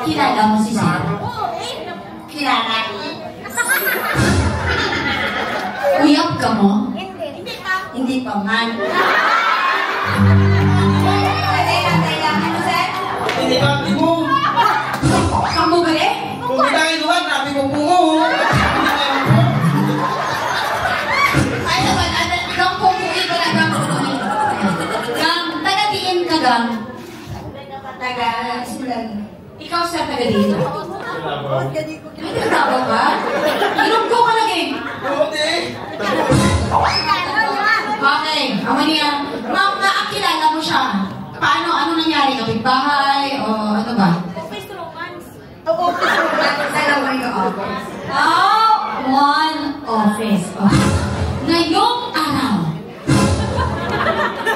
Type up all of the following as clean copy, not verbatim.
Kilala mo si Sir? Kilala? Uyap ka mo? Hindi pa man. Ano, Sir? Hindi ka, hindi mo. Kamu ba eh? Kung kitangin doon, nabi mo pungo. Ay, naman, gang pumuwi ko na gang pumuwi. Gang, taga-diin ka gang. Taga-simulan. Ikaw sa taga dito. Ay, nagtawa ka? Ilunggo ka lagi. Okay, aman niya. Ma'am, naakilala mo siya. Paano? Ano nangyari? Kapitbahay? O ano ba? Office romance. Office romance. Dalawa yung office. Oh, one office. Okay. Ngayong araw,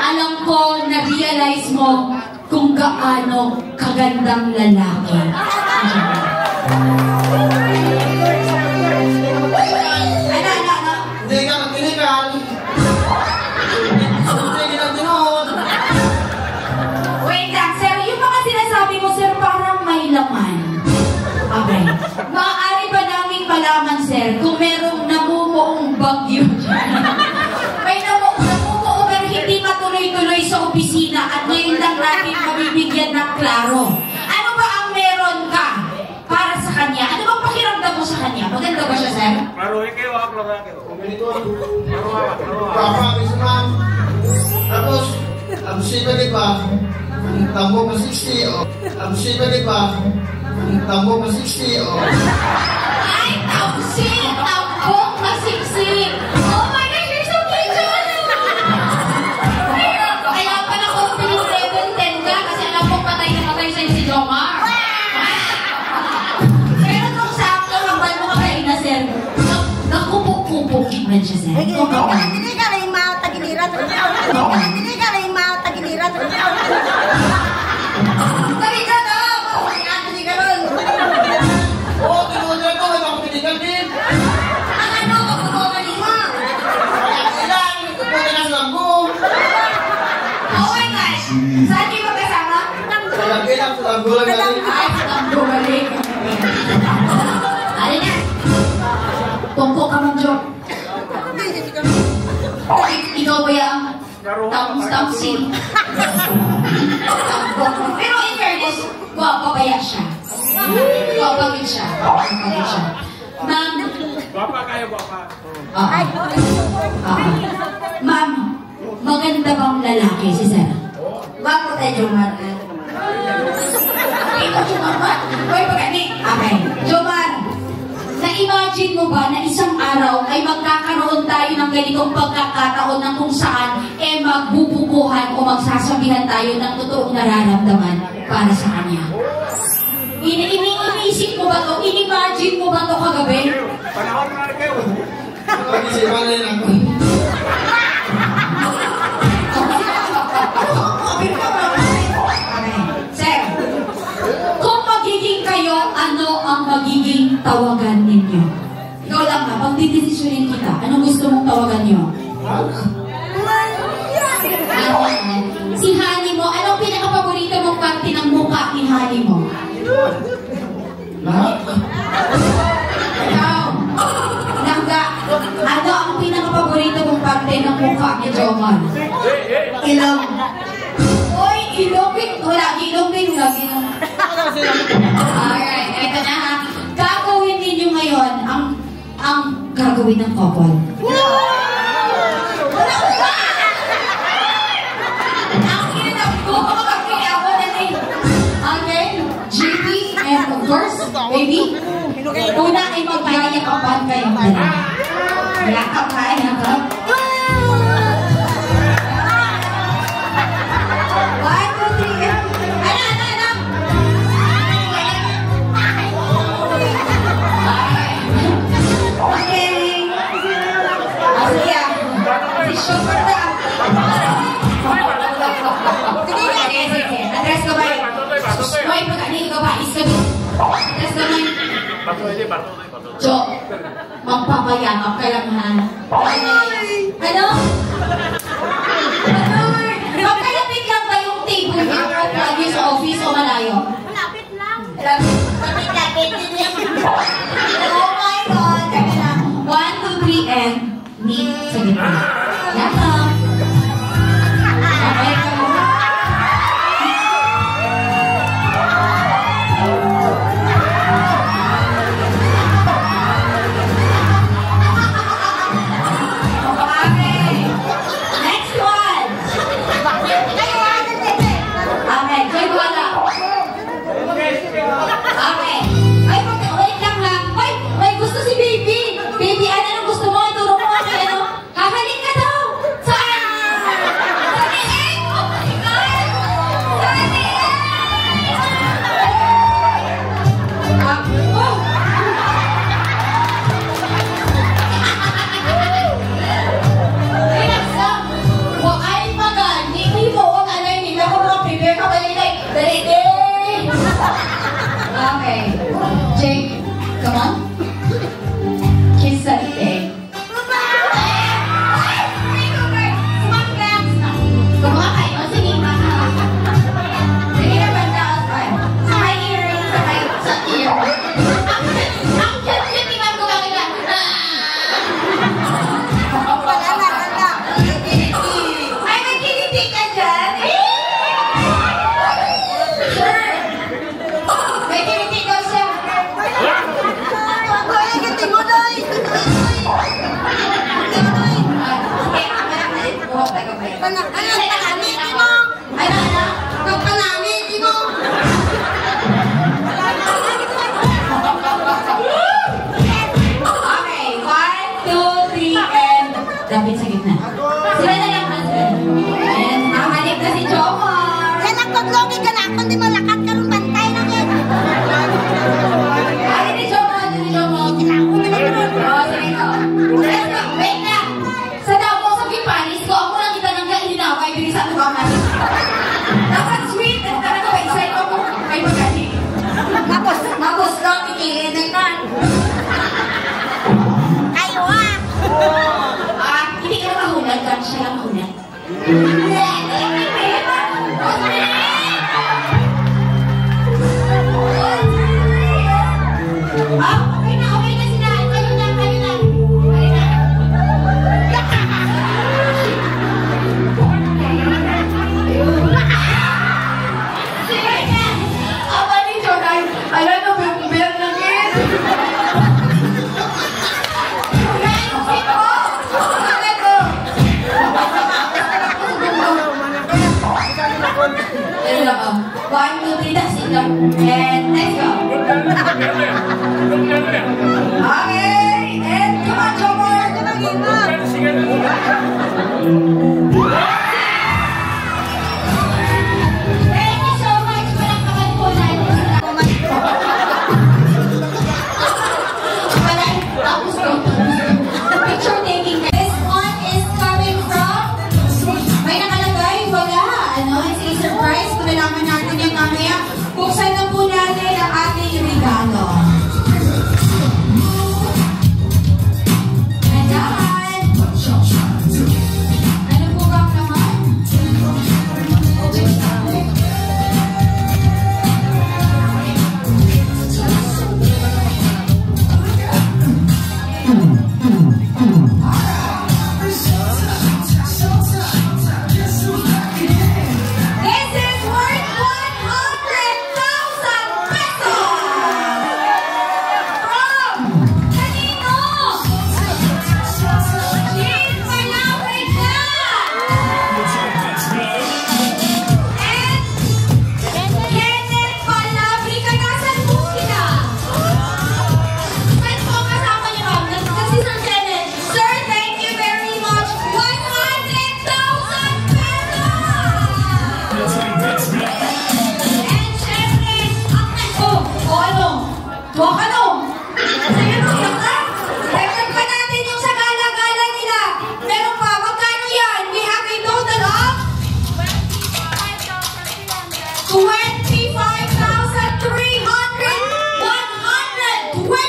alam ko, na-realize mo kung gaano kagandang lalaki. Hindi ka magkinikan. Hindi ka ginoon. Wait lang, sir. Yung mga sinasabi mo, sir, parang may laman. Okay. Maaari ba namin malaman, sir, kung merong namumuong bagyo dyan? May namumuong pero hindi matuloy-tuloy sa opisina at ngayon lang natin mabibigyan ng klaro. Ano ba ang meron ka para sa kanya? Ano bang pakiramdam mo sa kanya? Maganda ba siya, sir? Klaro kayo, klaro kayo. Papa, bisa ma'am. Tapos, ang sipa di ba? Ang tambo pa 60 o. Ang sipa di ba? Ang tambo pa 60 o. Ay, tamsi! Tambong masiksi! Oh my gosh, you're so cute! Kaya pala opening level 10 ka kasi alam mo patay na patay sa'yo si Jomar. Pero kung sakto, hambal mo ka kayo na, sir. Nakupok-kupok man siya, sir. Hindi ka rin tagiliran. Hindi ka rin tagiliran. Dali ka na! Hindi ka rin! Oo, tinuloy ko. May makapinikan din. Ang ano, kapag-umanin mo? Ilan? Kupunin ang lambo. Oh my gosh! Saan kayo magkasama? Malaki lang sa lambo lang natin. Ay, ang bumalik. Alin na? Tungko ka mong joke. Ikaw ba yung tamsin? Pero in fairness, gwapabaya siya. Gwapagin siya. Ma'am. Gwapa kayo, gwapa. Ma'am, maganda bang lalaki si Sir? Bago tayo Jomar. Ikaw, Jomar? Uy, pagani. Okay. Jomar, na-imagine mo ba na isang araw ay magkakaroon tayo ng ganitong pagkakataon na kung saan magbubukuhan o magsasabihan tayo ng totoong nararamdaman para sa kanya? Iniisip mo ba to? In-imagine mo ba to kagabi? Panahon na rin kayo. Pag-isipan rin ako. Sir, kung magiging kayo, ano ang magiging tawagan ninyo? Ikaw lang ha, pag didesisyonin kita, anong gusto mong tawagan nyo? Si Hani mo, anong pinaka-paborito mong parte ng mukha ni Hani mo? Lahat. Ikaw, Nangga, ano ang pinaka-paborito mong parte ng mukha ni Jomar? Ilong. Uy, ilongin. Lagi ilongin. Alright, ito na ha. Gagawin ninyo ngayon ang gagawin ng couple. Ang kinanap ko, makakakinawa na rin. Okay, JP, and of course, baby, una ay magyayakapan kayong dalawa. Yakap ka, yakap. Jo, magpapayakap ka lang ha. Ano? Magkalapit lang ba yung table niyo o lagi sa office o malayo? Malapit lang. Lapit din. Oh my God! Kaya na. 1, 2, 3, and meet sa gitna. Yan lang. Okay, Jake, come on. Kiss that thing. Dapat sa gitna. Sila na lang husband. Ayan, nakakalip na si Jomar. Yan ang tudlogi ka na. Kung di malakat ka rin bantay lang yan. Ay, ni Jomar. Oh, sige ko. Wait na. Sa damo sa Pipanis ko, ako lang kita nang hinaway. Bili sa tubangan. Dapat sweet. Talaga ba, excited ako. May magani. Mapos lang, ikilin na yan. Kayo ah. Hindi ka na mahunag, kan siya lang mahunag. Okay na sila. Kayo na. Sige na. Aba ni Jonay. Alam na, bel na gin. One, two, three, that's it. And let's go. Okay, and come on, Jomar. Thank you so much. Palakpakan po natin. Tapos ko. Picture taking. This one is coming from, may nakalagay, wala. It's a surprise. Malalaman natin yung mamaya. Buksan na po natin ang ating regalo. Ayan! Ano po ba ang laman? This is worth 100,000 pesos! From kanino? Jean Palabrica! And Kenneth Palabrica. Nasaan po sila? Saan po kasama niyo, ma'am? Kasi Sir Kenneth. Sir, thank you very much. 100,000 pesos! And syempre, ano? Tuwak ano? Sige, tuwak ka? Dagdag pa natin yung sa gala-gala nila. Meron pa, magkano yan? We have a total of 25,300. 120,000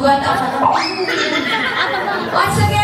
bata pa lang. Once again,